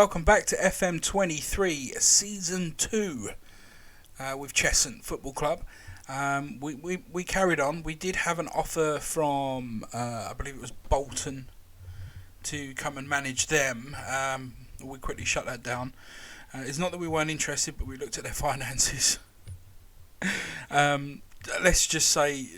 welcome back to FM23 Season 2 with Cheshunt Football Club. We carried on. We did have an offer from, I believe it was Bolton, to come and manage them. We quickly shut that down. It's not that we weren't interested, but we looked at their finances. Let's just say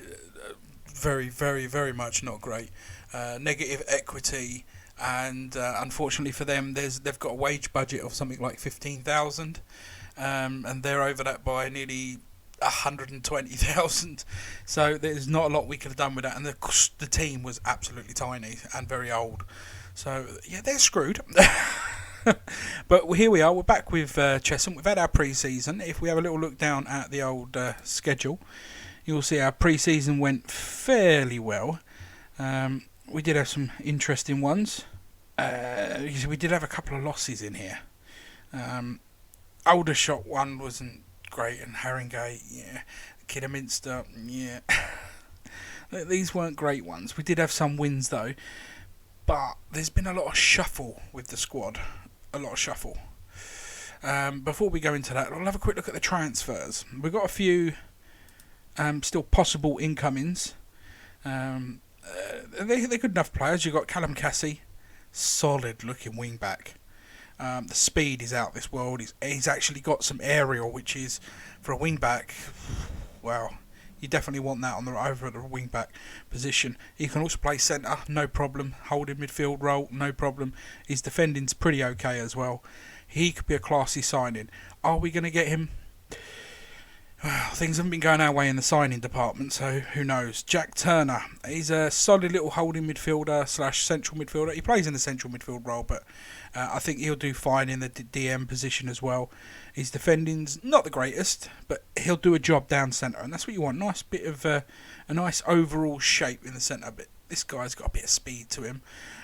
very, very, very much not great. Negative equity. And unfortunately for them, they've got a wage budget of something like 15,000, and they're over that by nearly 120,000. So there's not a lot we could have done with that, and the team was absolutely tiny and very old. So yeah, they're screwed. But here we are. We're back with Cheshunt. We've had our pre-season. If we have a little look down at the old schedule, you'll see our pre-season went fairly well. We did have some interesting ones. We did have a couple of losses in here. Aldershot one wasn't great, and Haringey, yeah. Kidderminster, yeah. These weren't great ones. We did have some wins though, but there's been a lot of shuffle with the squad. A lot of shuffle. Before we go into that, we'll have a quick look at the transfers. We've got a few still possible incomings. They're good enough players. You've got Callum Cassie, solid looking wing back. The speed is out this world. He's actually got some aerial, which is, for a wing back, well, you definitely want that over at the wing back position. He can also play centre, no problem. Holding midfield role, no problem. His defending's pretty okay as well. He could be a classy signing. Are we going to get him? Well, things haven't been going our way in the signing department, so who knows. Jack Turner, he's a solid little holding midfielder / central midfielder. He plays in the central midfield role, but I think he'll do fine in the DM position as well. His defending's not the greatest, but he'll do a job down centre, and that's what you want. Nice bit of a nice overall shape in the centre, but this guy's got a bit of speed to him.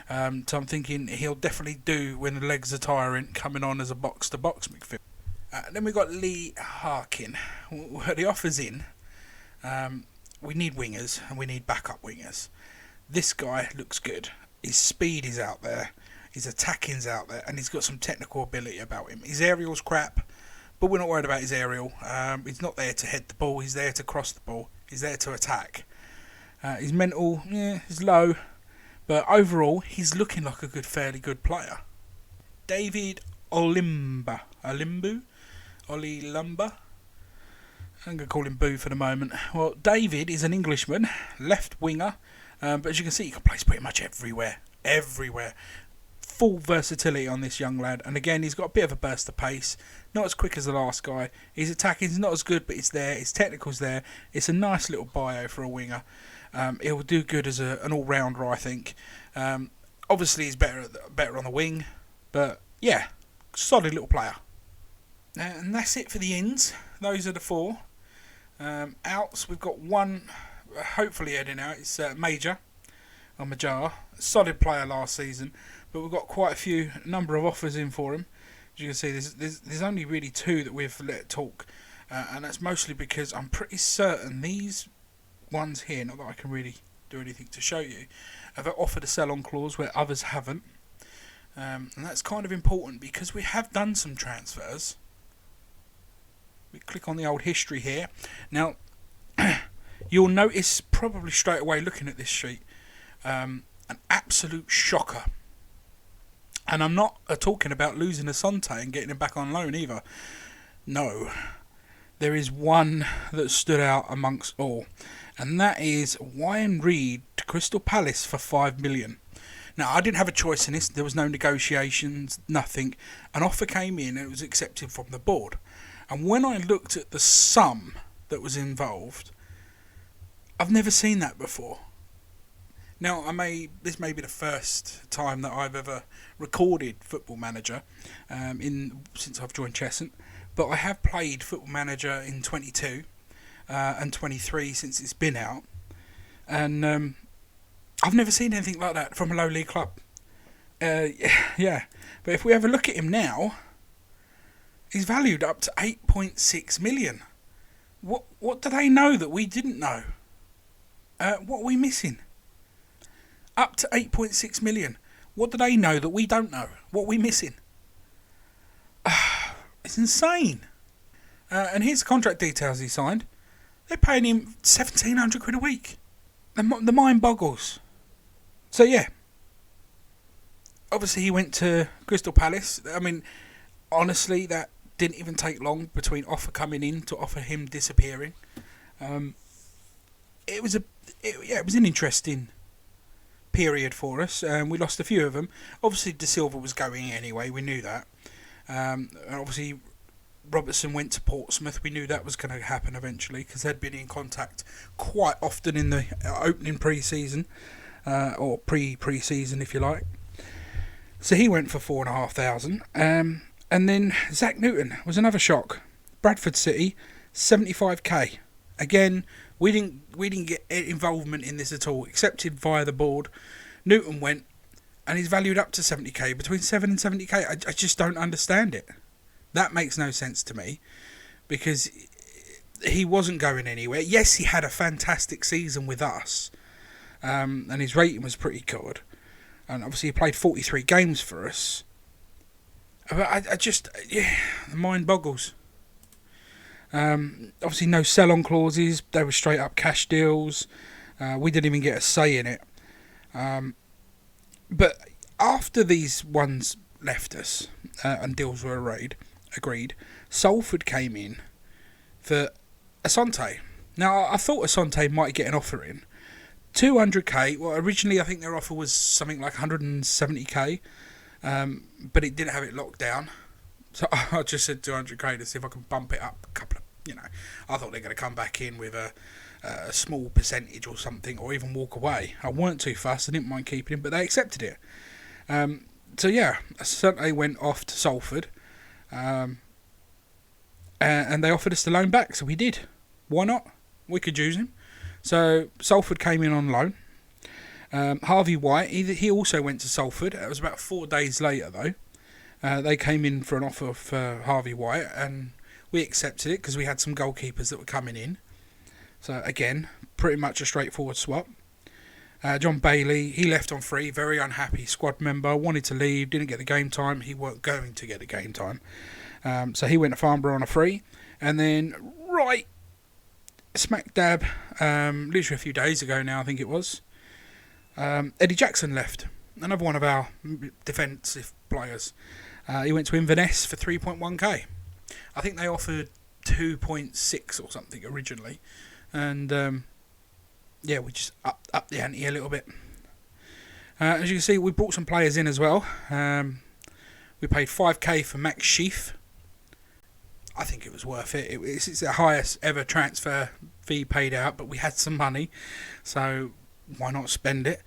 So I'm thinking he'll definitely do when the legs are tiring, coming on as a box-to-box midfield. Then we've got Lee Harkin. The offer's in. We need wingers and we need backup wingers. This guy looks good. His speed is out there. His attacking's out there. And he's got some technical ability about him. His aerial's crap, but we're not worried about his aerial. He's not there to head the ball. He's there to cross the ball. He's there to attack. His mental, is low. But overall, he's looking like a fairly good player. David Olimbu. Ollie Lumber. I'm going to call him Boo for the moment. Well, David is an Englishman, left winger, but as you can see, he can play pretty much everywhere. Full versatility on this young lad, and again, he's got a bit of a burst of pace. Not as quick as the last guy. His attacking not as good, but it's there. His technical's there. It's a nice little bio for a winger. He'll do good as an all-rounder, I think. Obviously, he's better on the wing, but yeah, solid little player. And that's it for the ins. Those are the four. Outs, we've got one, hopefully heading out. It's Major, or Majar. Solid player last season, but we've got quite a number of offers in for him. As you can see, there's only really two that we've let talk. And that's mostly because I'm pretty certain these ones here, not that I can really do anything to show you, have offered a sell-on clause where others haven't. And that's kind of important because we have done some transfers. We click on the old history here. Now, you'll notice probably straight away looking at this sheet, an absolute shocker. And I'm not talking about losing Asante and getting him back on loan either. No. There is one that stood out amongst all, and that is Wyan Reid to Crystal Palace for $5 million. Now, I didn't have a choice in this. There was no negotiations, nothing. An offer came in and it was accepted from the board. And when I looked at the sum that was involved, I've never seen that before. Now, this may be the first time that I've ever recorded Football Manager since I've joined Cheshunt, but I have played Football Manager in 22 and 23 since it's been out, and I've never seen anything like that from a low league club. Yeah, but if we have a look at him now, he's valued up to 8.6 million. What do they know that we didn't know? What are we missing? Up to 8.6 million. What do they know that we don't know? What are we missing? It's insane. And here's the contract details he signed. They're paying him 1,700 quid a week. The mind boggles. So yeah, obviously he went to Crystal Palace. I mean, honestly, that didn't even take long between offer coming in to offer him disappearing. It was an interesting period for us. We lost a few of them. Obviously, De Silva was going anyway. We knew that. Obviously, Robertson went to Portsmouth. We knew that was going to happen eventually because they'd been in contact quite often in the opening pre-season, or pre-season if you like. So he went for 4,500. And then Zach Newton was another shock. Bradford City, 75k. Again, we didn't get involvement in this at all, accepted via the board. Newton went, and he's valued up to 70k, between 7 and 70k. I just don't understand it. That makes no sense to me, because he wasn't going anywhere. Yes, he had a fantastic season with us, and his rating was pretty good. And obviously he played 43 games for us. But the mind boggles. Obviously no sell-on clauses. They were straight up cash deals. We didn't even get a say in it. But after these ones left us and deals were agreed, Salford came in for Asante. Now, I thought Asante might get an offer in. 200k. Well, originally I think their offer was something like 170k, but it didn't have it locked down. So I just said 200k to see if I can bump it up a couple of, I thought they're going to come back in with a small percentage or something, or even walk away. I weren't too fussed. I didn't mind keeping him, but they accepted it. So yeah, Asante went off to Salford, and they offered us the loan back, so we did. Why not? We could use him. So Salford came in on loan. Harvey White, he also went to Salford. It was about 4 days later though. They came in for an offer for Harvey White, and we accepted it because we had some goalkeepers that were coming in. So again, pretty much a straightforward swap. John Bailey, he left on free, very unhappy squad member, wanted to leave, didn't get the game time. He weren't going to get the game time. So he went to Farnborough on a free. And then right smack dab, literally a few days ago now I think it was, Eddie Jackson left. Another one of our defensive players. He went to Inverness for 3.1k. I think they offered 2.6 or something originally, and we just up the ante a little bit. As you can see, we brought some players in as well. We paid 5k for Max Sheaf. I think it was worth it. It's the highest ever transfer fee paid out, but we had some money, so why not spend it?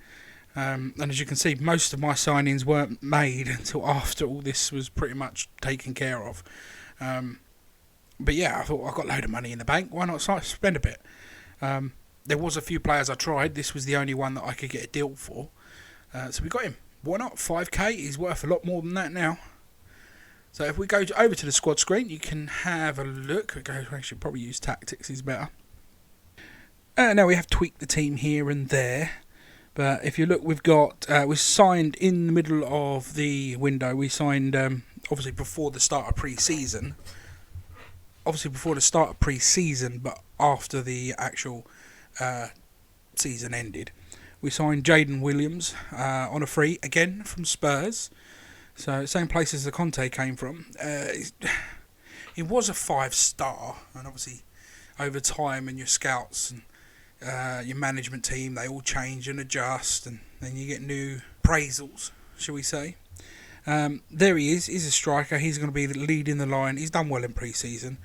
And as you can see, most of my signings weren't made until after all this was pretty much taken care of. But yeah, I thought I've got a load of money in the bank. Why not spend a bit? There was a few players I tried. This was the only one that I could get a deal for. So we got him. Why not? 5k. He's worth a lot more than that now. So if we go over to the squad screen, you can have a look. I should probably use tactics, is better. Now we have tweaked the team here and there. But if you look, we signed in the middle of the window. We signed, obviously before the start of pre-season. But after the actual season ended. We signed Jaden Williams on a free, again from Spurs. So same place as the Conte came from. He was a 5-star, and obviously over time and your scouts and your management team, they all change and adjust, and then you get new appraisals, shall we say. There he is. He's a striker. He's going to be leading the line. He's done well in pre-season.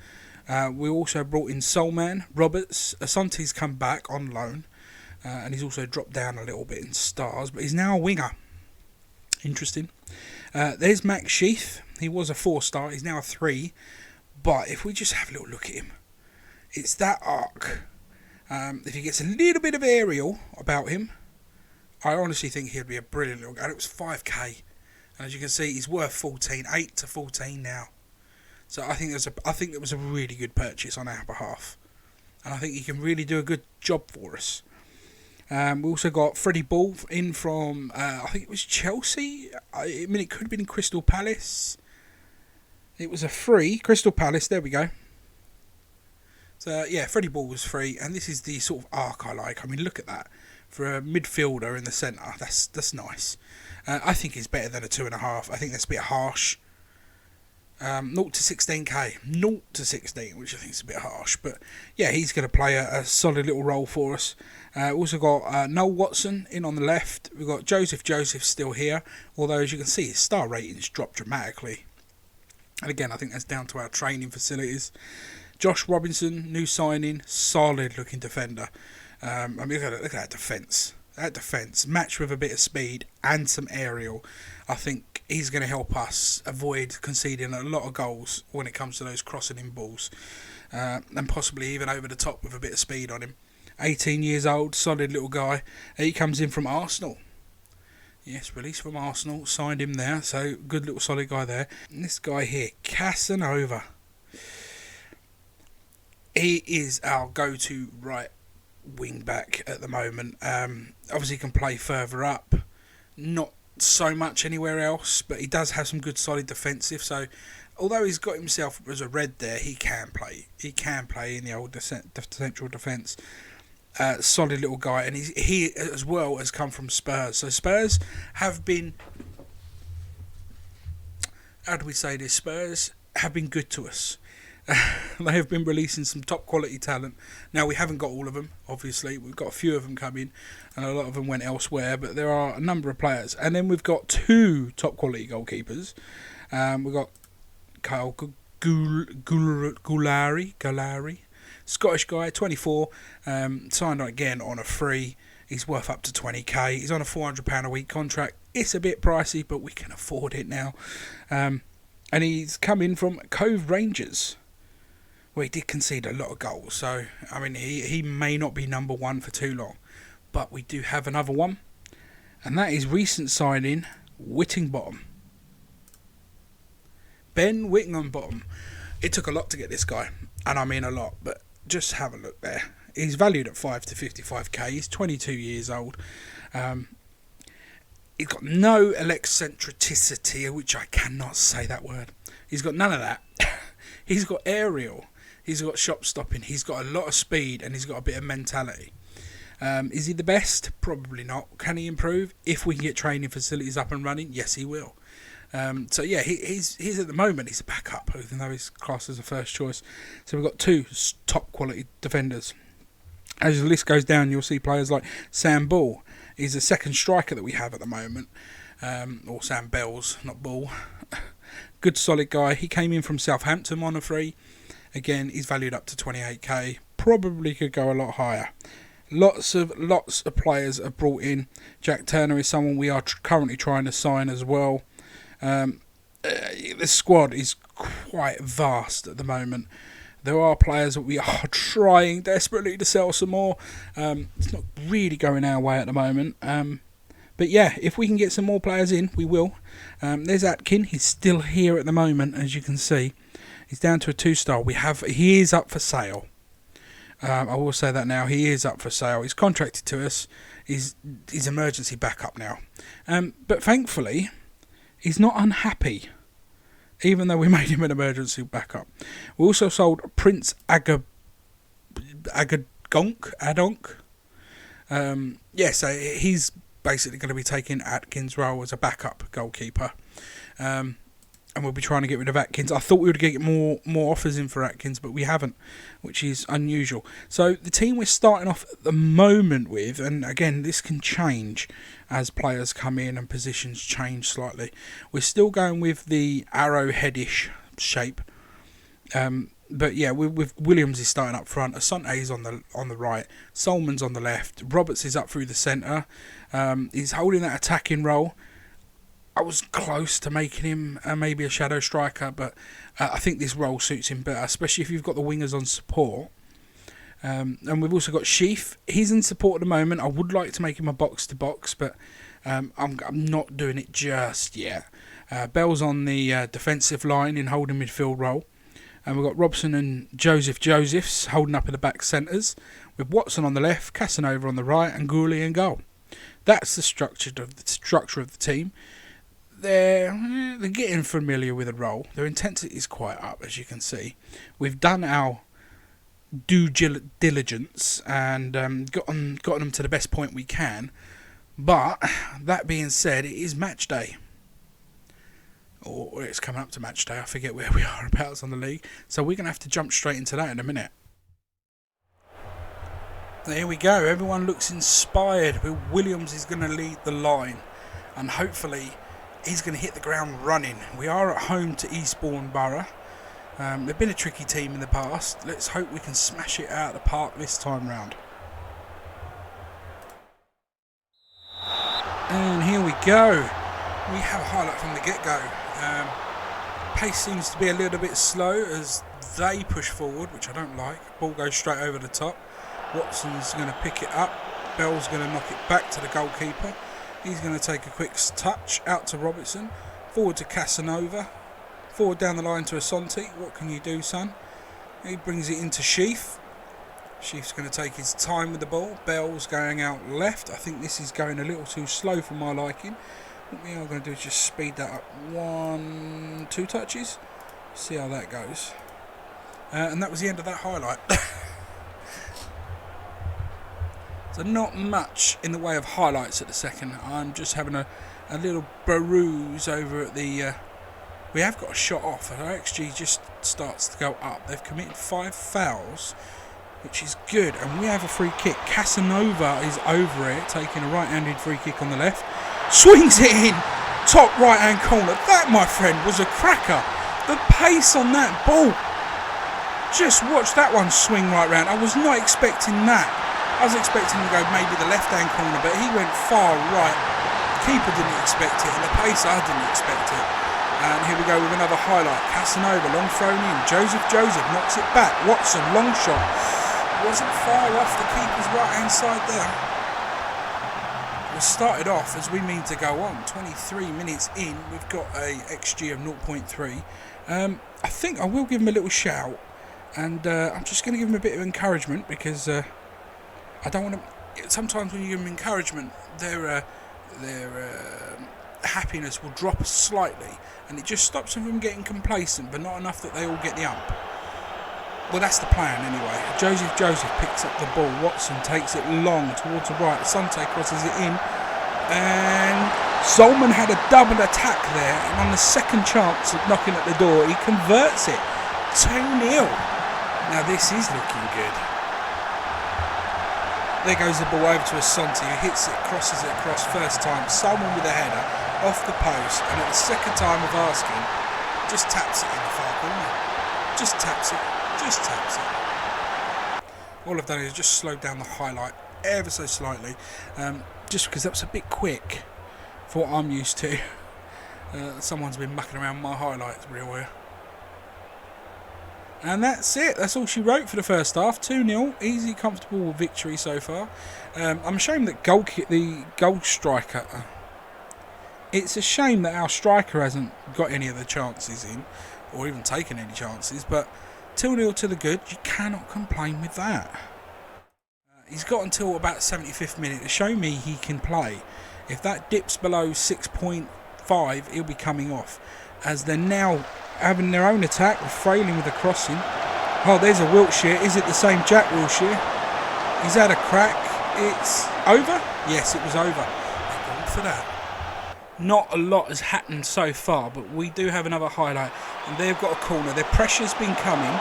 We also brought in Solman, Roberts. Asante's come back on loan, and he's also dropped down a little bit in stars, but he's now a winger. Interesting. There's Max Sheath. He was a 4-star. He's now a 3. But if we just have a little look at him, it's that arc. If he gets a little bit of aerial about him, I honestly think he'd be a brilliant little guy. And it was 5k. And as you can see, he's worth 14, 8 to 14 now. So I think it was a really good purchase on our behalf. And I think he can really do a good job for us. We also got Freddie Ball in from, I think it was Chelsea. It could have been Crystal Palace. It was a free, Crystal Palace, there we go. So, yeah, Freddie Ball was free, and this is the sort of arc I like. I mean, look at that. For a midfielder in the centre, that's nice. I think he's better than a 2.5. I think that's a bit harsh. 0 to 16k, 0 to 16, which I think is a bit harsh, but yeah, he's going to play a solid little role for us. Also got Noel Watson in on the left. We've got Joseph still here, although as you can see his star ratings dropped dramatically, and again I think that's down to our training facilities. Josh Robinson, new signing, solid looking defender. I mean, look at that defence. That defence, matched with a bit of speed and some aerial, I think he's going to help us avoid conceding a lot of goals when it comes to those crossing in balls, and possibly even over the top with a bit of speed on him. 18 years old, solid little guy. He comes in from Arsenal. Yes, released from Arsenal, signed him there, so good little solid guy there. And this guy here, Casanova. He is our go-to right wing back at the moment. Obviously he can play further up, not so much anywhere else, but he does have some good solid defensive, so although he's got himself as a red there, he can play in the old central defence. Solid little guy, and he as well has come from Spurs, so Spurs have been, how do we say this, Spurs have been good to us. They have been releasing some top quality talent. Now, we haven't got all of them, obviously. We've got a few of them coming, and a lot of them went elsewhere, but there are a number of players. And then we've got 2 top quality goalkeepers. We've got Kyle Gulari, Scottish guy, 24, signed again on a free. He's worth up to 20k. He's on a £400 a week contract. It's a bit pricey, but we can afford it now. And he's coming from Cove Rangers. Well, he did concede a lot of goals, so I mean he may not be number 1 for too long, but we do have another one, and that is recent signing Whittingbottom. Ben Whittingbottom. It took a lot to get this guy, and I mean a lot, but just have a look there. He's valued at 5 to 55k. He's 22 years old. He's got no eccentricity, which I cannot say that word. He's got none of that. He's got aerial. He's got shot stopping. He's got a lot of speed, and he's got a bit of mentality. Is he the best? Probably not. Can he improve? If we can get training facilities up and running, yes, he will. So yeah, he's at the moment he's a backup, even though he's classed as a first choice. So we've got 2 top quality defenders. As the list goes down, you'll see players like Sam Ball. He's the second striker that we have at the moment, or Sam Bells, not Ball. Good solid guy. He came in from Southampton on a free. Again, he's valued up to 28k. Probably could go a lot higher. Lots of players are brought in. Jack Turner is someone we are currently trying to sign as well. The squad is quite vast at the moment. There are players that we are trying desperately to sell some more. It's not really going our way at the moment. But yeah, if we can get some more players in, we will. There's Atkin. He's still here at the moment, as you can see. He's down to a 2-star. He is up for sale. I will say that now. He is up for sale. He's contracted to us. He's emergency backup now. But thankfully, he's not unhappy, even though we made him an emergency backup. We also sold Prince Adonk. So he's basically going to be taking Atkins' role as a backup goalkeeper. And we'll be trying to get rid of Atkins. I thought we would get more offers in for Atkins, but we haven't, which is unusual. So the team we're starting off at the moment with, and again, this can change as players come in and positions change slightly. We're still going with the arrowheadish shape. But yeah, with Williams is starting up front. Asante is on the right. Solman's on the left. Roberts is up through the centre. He's holding that attacking role. I was close to making him maybe a shadow striker, but I think this role suits him better, especially if you've got the wingers on support. And we've also got Sheaf. He's in support at the moment. I would like to make him a box-to-box, but I'm not doing it just yet. Bell's on the defensive line in holding midfield role. And we've got Robson and Josephs holding up in the back centres, with Watson on the left, Casanova on the right, and Gourley in goal. That's the structure of the team. they're getting familiar with the role. Their intensity is quite up, as you can see. We've done our due diligence and gotten them to the best point we can. But that being said, it is match day. Or it's coming up to match day. I forget where we are about on the league. So we're going to have to jump straight into that in a minute. There we go. Everyone looks inspired. Williams is going to lead the line. And hopefully he's going to hit the ground running. We are at home to Eastbourne Borough. They've been a tricky team in the past. Let's hope we can smash it out of the park this time round. And here we go. We have a highlight from the get-go. Pace seems to be a little bit slow as they push forward, which I don't like. Ball goes straight over the top. Watson's going to pick it up. Bell's going to knock it back to the goalkeeper. He's going to take a quick touch out to Robertson. Forward to Casanova. Forward down the line to Asante. What can you do, son? He brings it into Sheaf. Sheaf's going to take his time with the ball. Bell's going out left. I think this is going a little too slow for my liking. What we are going to do is just speed that up 1-2 touches. See how that goes. And that was the end of that highlight. So not much in the way of highlights at the second. I'm just having a little peruse over at the... we have got a shot off. Our XG just starts to go up. They've committed 5 fouls, which is good. And we have a free kick. Casanova is over it, taking a right-handed free kick on the left. Swings it in. Top right-hand corner. That, my friend, was a cracker. The pace on that ball. Just watch that one swing right round. I was not expecting that. I was expecting to go maybe the left-hand corner, but he went far right. Keeper didn't expect it, and the pacer didn't expect it. And here we go with another highlight. Casanova, long thrown in. Joseph knocks it back. Watson, long shot. Wasn't far off the keeper's right-hand side there. We started off as we mean to go on. 23 minutes in, we've got a XG of 0.3. I think I will give him a little shout, and I'm just going to give him a bit of encouragement because I don't want to. Sometimes when you give them encouragement, their happiness will drop slightly, and it just stops them from getting complacent, but not enough that they all get the ump. Well, that's the plan anyway. Joseph picks up the ball. Watson takes it long towards the right. Asante crosses it in, and Solomon had a double attack there, and on the second chance of knocking at the door, he converts it. 2-0. Now this is looking good. There goes the ball over to Asante, who hits it, crosses it across first time. Solomon with a header off the post, and at the second time of asking, just taps it in the far corner. Just taps it. All I've done is just slowed down the highlight ever so slightly, just because that was a bit quick for what I'm used to. Someone's been mucking around my highlights real well. And that's it. That's all she wrote for the first half. 2-0. Easy, comfortable victory so far. I'm ashamed that the goal striker... It's a shame that our striker hasn't got any of the chances in, or even taken any chances, but 2-0 to the good. You cannot complain with that. He's got until about 75th minute to show me he can play. If that dips below 6.5, he'll be coming off, as they're now having their own attack, Frayling with a crossing. Oh, there's a Wiltshire. Is it the same Jack Wiltshire? He's had a crack. It's over? Yes, it was over. They're going for that. Not a lot has happened so far, but we do have another highlight, and they've got a corner. Their pressure's been coming.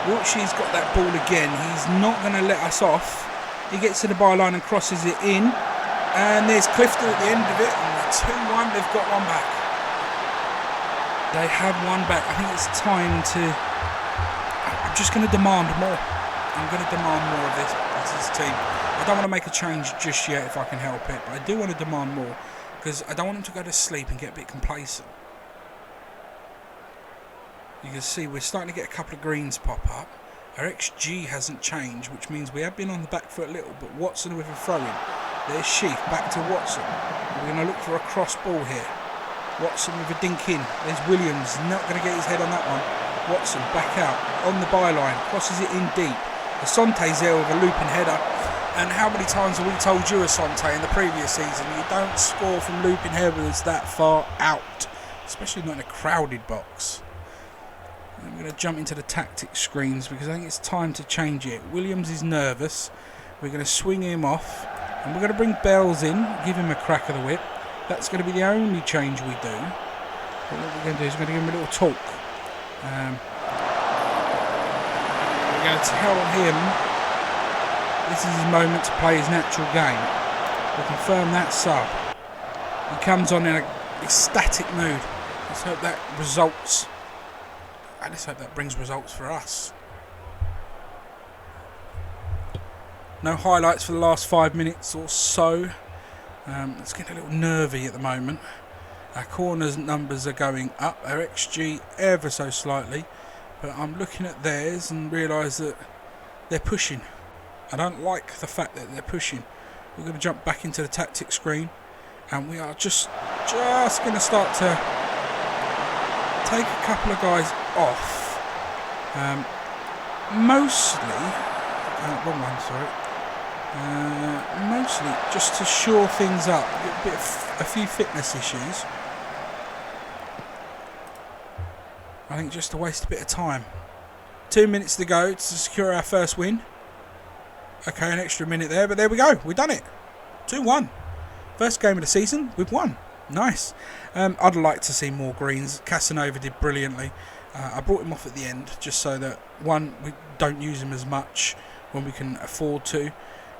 Wiltshire's got that ball again. He's not going to let us off. He gets to the byline and crosses it in, and there's Clifton at the end of it, and the 2-1, they've got one back. They have one back. I think it's time to... I'm just going to demand more. I'm going to demand more of this team. I don't want to make a change just yet if I can help it, but I do want to demand more, because I don't want them to go to sleep and get a bit complacent. You can see we're starting to get a couple of greens pop up. Our XG hasn't changed, which means we have been on the back foot a little, but Watson with a throw-in. There's Sheaf, back to Watson. We're going to look for a cross ball here. Watson with a dink in. There's Williams, not going to get his head on that one. Watson back out, on the byline, crosses it in deep. Asante's there with a looping header. And how many times have we told you, Asante, in the previous season, you don't score from looping headers that far out, especially not in a crowded box. I'm going to jump into the tactics screens because I think it's time to change it. Williams is nervous. We're going to swing him off, and we're going to bring Bells in, give him a crack of the whip. That's going to be the only change we do. But what we're going to do is we're going to give him a little talk. We're going to tell him this is his moment to play his natural game. We'll confirm that sub. He comes on in an ecstatic mood. Let's hope that results. Let's hope that brings results for us. No highlights for the last 5 minutes or so. It's getting a little nervy at the moment. Our corners numbers are going up. Our XG ever so slightly. But I'm looking at theirs and realise that they're pushing. I don't like the fact that they're pushing. We're going to jump back into the tactics screen, and we are just going to start to take a couple of guys off. Mostly, wrong one, sorry. Mostly just to shore things up. A few fitness issues. I think just to waste a bit of time. 2 minutes to go to secure our first win. Okay, an extra minute there, but there we go. We've done it. 2-1. First game of the season, we've won. Nice. I'd like to see more greens. Casanova did brilliantly. I brought him off at the end just so that, one, we don't use him as much when we can afford to.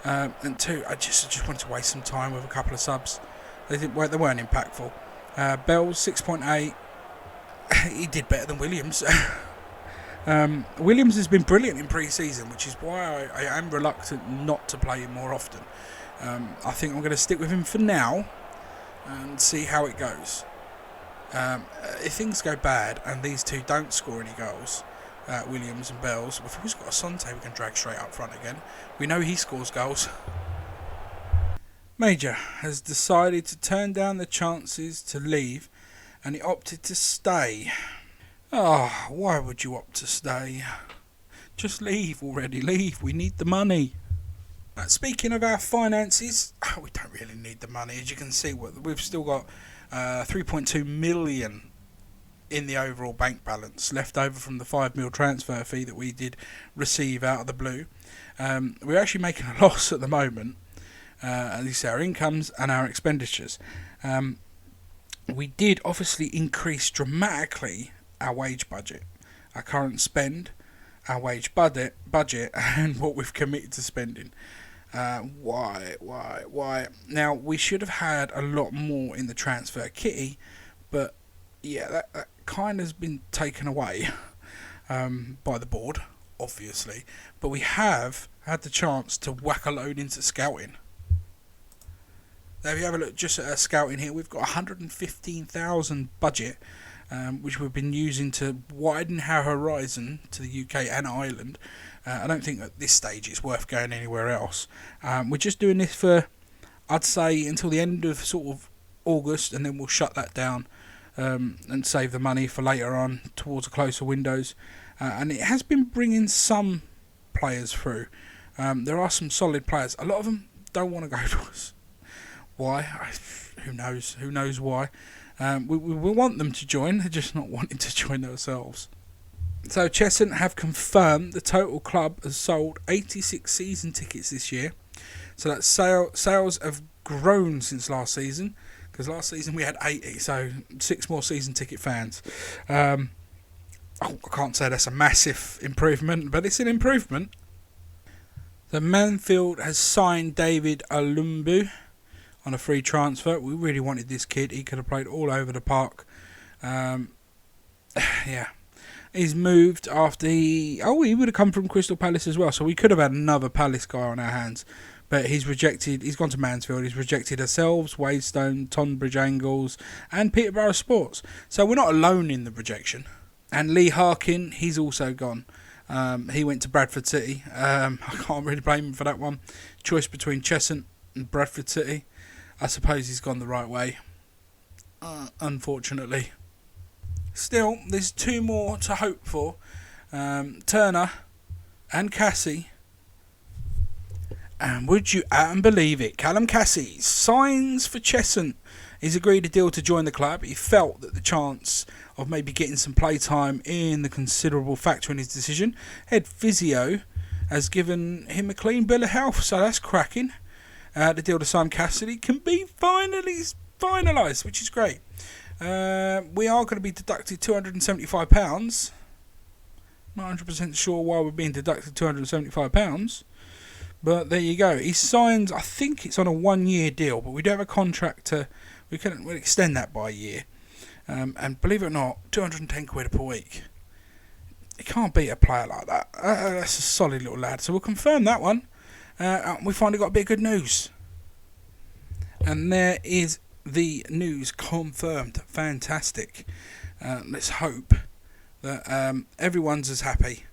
And two, I just wanted to waste some time with a couple of subs. They weren't impactful. Bells, 6.8. He did better than Williams. Williams has been brilliant in pre-season, which is why I am reluctant not to play him more often. I think I'm going to stick with him for now and see how it goes. If things go bad and these two don't score any goals, Williams and Bells, we've always got Asante we can drag straight up front again. We know he scores goals. Major has decided to turn down the chances to leave, and he opted to stay. Why would you opt to stay? Just leave already, leave. We need the money. Speaking of our finances, we don't really need the money. As you can see, we've still got 3.2 million in the overall bank balance left over from the 5 mil transfer fee that we did receive out of the blue. We're actually making a loss at the moment. At least our incomes and our expenditures. We did obviously increase dramatically our wage budget, our current spend, our wage budget, and what we've committed to spending. Why? Now, we should have had a lot more in the transfer kitty, but yeah, that kind of has been taken away by the board, obviously. But we have had the chance to whack a load into scouting. Now, if you have a look just at our scouting here, we've got 115,000 budget, which we've been using to widen our horizon to the UK and Ireland. I don't think at this stage it's worth going anywhere else. We're just doing this for, I'd say, until the end of sort of August, and then we'll shut that down and save the money for later on towards the closer windows. And it has been bringing some players through. There are some solid players. A lot of them don't want to go to us. Why? Who knows why. We want them to join, they're just not wanting to join themselves. So Cheshunt have confirmed the total club has sold 86 season tickets this year. So that sales have grown since last season, because last season we had 80, so 6 more season ticket fans. I can't say that's a massive improvement, but it's an improvement. The Manfield has signed David Alumbu on a free transfer. We really wanted this kid. He could have played all over the park. Yeah. He's moved after he would have come from Crystal Palace as well. So we could have had another Palace guy on our hands. But he's rejected. He's gone to Mansfield. He's rejected ourselves, Waystone, Tonbridge Angles, and Peterborough Sports. So we're not alone in the rejection. And Lee Harkin, he's also gone. He went to Bradford City. I can't really blame him for that one. Choice between Cheshunt and Bradford City. I suppose he's gone the right way, unfortunately. Still, there's 2 more to hope for. Turner and Cassie And would you believe it? Callum Cassie signs for Cheshunt. He's agreed a deal to join the club. He felt that the chance of maybe getting some playtime in the considerable factor in his decision. Head physio has given him a clean bill of health, so that's cracking. The deal to sign Cassidy can be finally finalised, which is great. We are going to be deducted £275. Not 100% sure why we're being deducted £275. But there you go. He signs, I think it's on a 1-year deal, but we do have a contract we'll extend that by a year. And believe it or not, 210 quid per week. You can't beat a player like that. That's a solid little lad. So we'll confirm that one. We finally got a bit of good news. And there is the news confirmed. Fantastic. Let's hope that everyone's as happy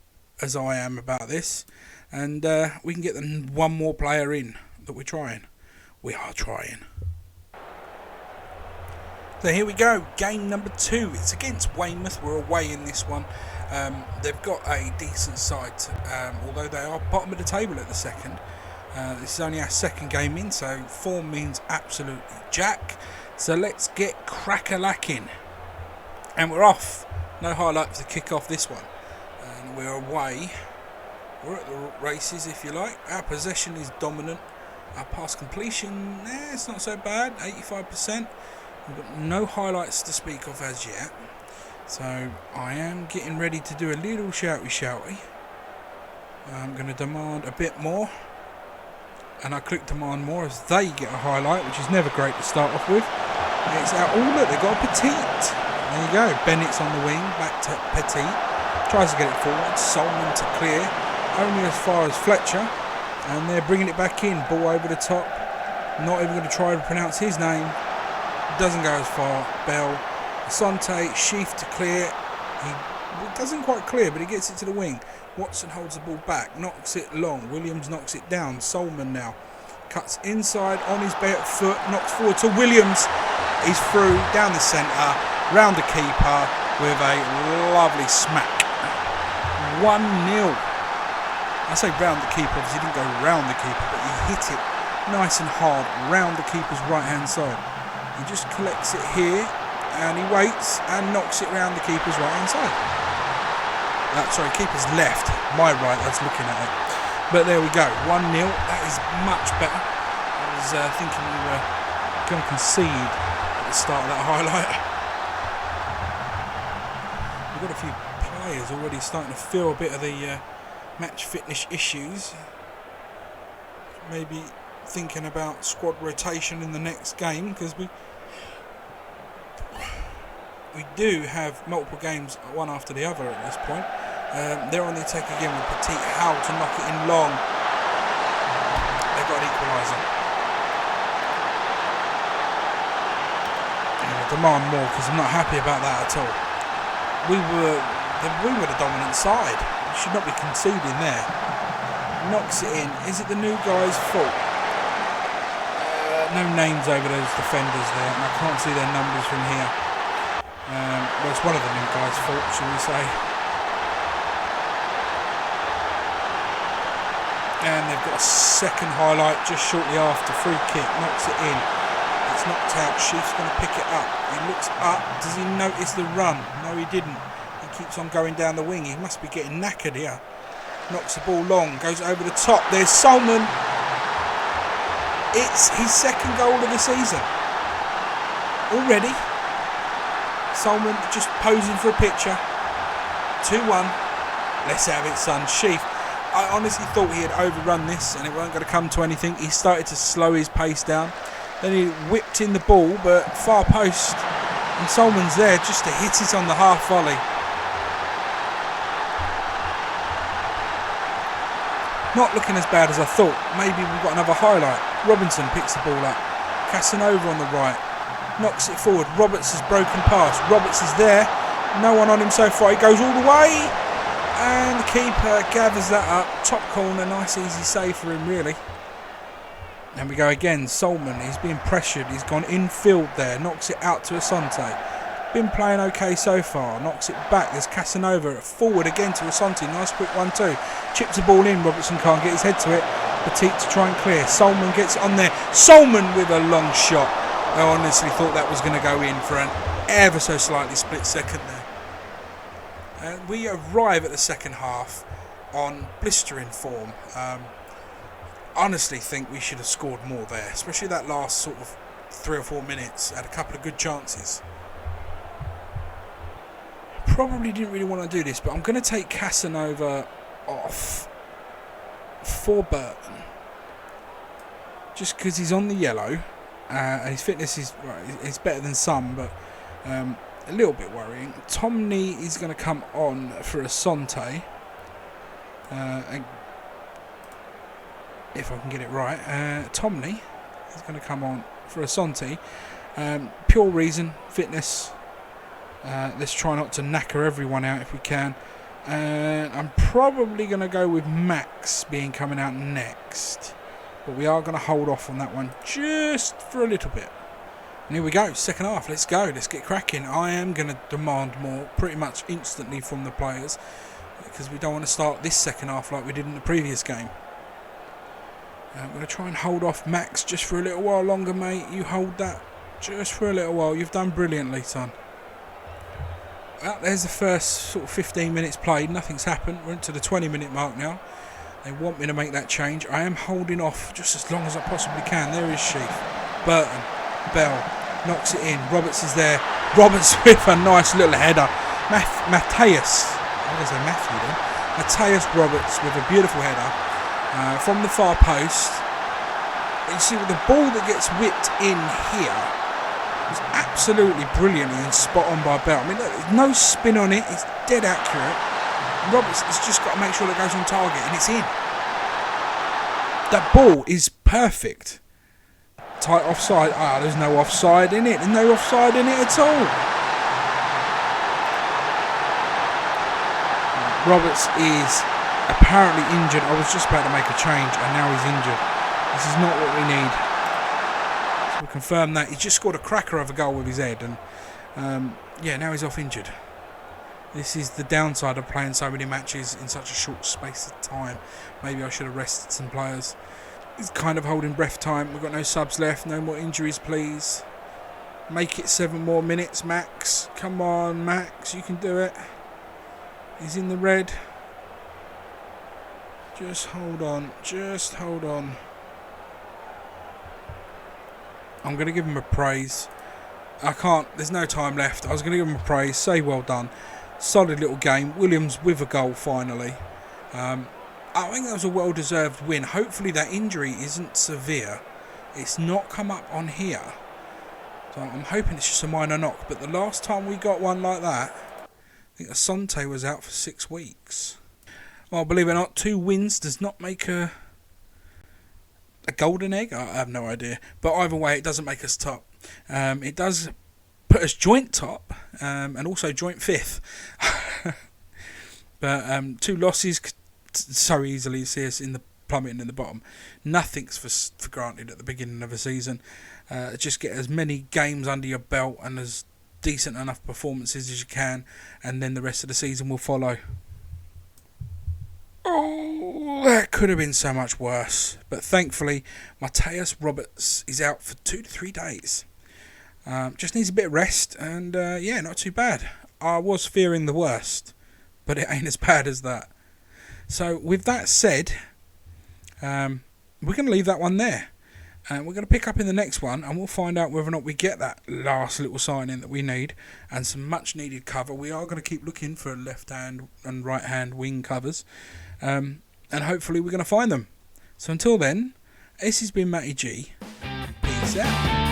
as I am about this. And we can get one more player in that we're trying. We are trying. So here we go, game number 2. It's against Weymouth. We're away in this one. They've got a decent side, although they are bottom of the table at the second. This is only our second game in, so form means absolutely jack. So let's get crack-a-lacking. And we're off. No highlights to kick off this one. And we're away. We're at the races, if you like. Our possession is dominant. Our pass completion, it's not so bad, 85%. We've got no highlights to speak of as yet. So I am getting ready to do a little shouty. I'm going to demand a bit more. And I click demand more as they get a highlight, which is never great to start off with. It's out. Oh look, they've got a Petite. There you go. Bennett's on the wing, back to Petite. Tries to get it forward. Solomon to clear. Only as far as Fletcher. And they're bringing it back in. Ball over the top. Not even going to try to pronounce his name. Doesn't go as far. Bell. Asante. Sheaf to clear. He doesn't quite clear, but he gets it to the wing. Watson holds the ball back. Knocks it long. Williams knocks it down. Solomon now. Cuts inside on his bare foot. Knocks forward to Williams. He's through. Down the centre. Round the keeper. With a lovely smack. 1-0. I say round the keeper, obviously he didn't go round the keeper, but he hit it nice and hard round the keeper's right hand side. He just collects it here and he waits and knocks it round the keeper's right hand side. Sorry, keeper's left, my right, that's looking at it. But there we go, 1-0, that is much better. I was thinking we were going to concede at the start of that highlight. We've got a few players already starting to feel a bit of the match fitness issues. Maybe thinking about squad rotation in the next game, because we do have multiple games one after the other at this point. They're on the attack again with Petite. How to knock it in long. They've got an equaliser. And I demand more because I'm not happy about that at all. We were the dominant side. Should not be conceding there. Knocks it in. Is it the new guy's fault? No names over those defenders there, and I can't see their numbers from here. Well, it's one of the new guys' fault, shall we say. And they've got a second highlight just shortly after. Free kick, knocks it in. It's knocked out. Sheaf's going to pick it up. He looks up. Does he notice the run? No, he didn't. Keeps on going down the wing. He must be getting knackered here. Knocks the ball long. Goes over the top. There's Solomon. It's his second goal of the season. Already. Solomon just posing for a picture. 2-1. Let's have it, son. Sheaf. I honestly thought he had overrun this and it wasn't going to come to anything. He started to slow his pace down. Then he whipped in the ball, but far post. And Solomon's there just to hit it on the half volley. Not looking as bad as I thought. Maybe we've got another highlight. Robinson picks the ball up. Casanova on the right. Knocks it forward. Roberts has broken past. Roberts is there. No one on him so far. He goes all the way. And the keeper gathers that up. Top corner. Nice easy save for him really. And we go again. Solomon. He's being pressured. He's gone infield there. Knocks it out to Asante. Been playing okay so far. Knocks it back. There's Casanova forward again to Asante. Nice quick 1-2. Chips the ball in. Robertson can't get his head to it. Petit to try and clear. Solman gets on there. Solman with a long shot. I honestly thought that was going to go in for an ever so slightly split second there. And we arrive at the second half on blistering form. Honestly think we should have scored more there, especially that last sort of 3 or 4 minutes. Had a couple of good chances. Probably didn't really want to do this, but I'm going to take Casanova off for Burton, just because he's on the yellow and his fitness is better than some, but a little bit worrying. Tomney is going to come on for Asante, and if I can get it right, Tomney is going to come on for Asante. Pure reason, fitness. Let's try not to knacker everyone out if we can. And I'm probably going to go with Max being coming out next. But we are going to hold off on that one just for a little bit. And here we go, second half. Let's go. Let's get cracking. I am going to demand more pretty much instantly from the players, because we don't want to start this second half like we did in the previous game. I'm going to try and hold off Max just for a little while longer, mate. You hold that just for a little while. You've done brilliantly, son. Well, there's the first sort of 15 minutes played. Nothing's happened. We're into the 20-minute mark now. They want me to make that change. I am holding off just as long as I possibly can. There is Sheaf. Burton. Bell. Knocks it in. Roberts is there. Roberts with a nice little header. Matthias. I was going to say Matthew then. Matthias Roberts with a beautiful header from the far post. You see, with the ball that gets whipped in here, it's absolutely brilliantly and spot on by Bell. I mean, look, there's no spin on it. It's dead accurate. Roberts has just got to make sure that goes on target, and it's in. That ball is perfect. Tight offside. There's no offside in it. There's no offside in it at all. Roberts is apparently injured. I was just about to make a change, and now he's injured. This is not what we need. So we'll confirm that. He just scored a cracker of a goal with his head, and yeah, now he's off injured. This is the downside of playing so many matches in such a short space of time. Maybe I should have rested some players. It's kind of holding breath time. We've got no subs left. No more injuries, please. Make it 7 more minutes, Max. Come on, Max. You can do it. He's in the red. Just hold on. Just hold on. I'm going to give him a praise. I can't. There's no time left. I was going to give him a praise. Say well done. Solid little game. Williams with a goal finally. I think that was a well-deserved win. Hopefully that injury isn't severe. It's not come up on here. So I'm hoping it's just a minor knock. But the last time we got one like that, I think Asante was out for 6 weeks. Well, believe it or not, 2 wins does not make a golden egg. I have no idea. But either way, it doesn't make us top. It does put us joint top and also joint 5th. But 2 losses could so easily see us in the plummeting in the bottom. Nothing's for granted at the beginning of a season. Just get as many games under your belt and as decent enough performances as you can, and then the rest of the season will follow. Oh, that could have been so much worse. But thankfully, Matthias Roberts is out for 2 to 3 days. Just needs a bit of rest, and yeah, not too bad. I was fearing the worst, but it ain't as bad as that. So with that said, we're going to leave that one there. And we're going to pick up in the next one, and we'll find out whether or not we get that last little sign-in that we need and some much-needed cover. We are going to keep looking for left-hand and right-hand wing covers, and hopefully we're going to find them. So until then, this has been Matty G. Peace out.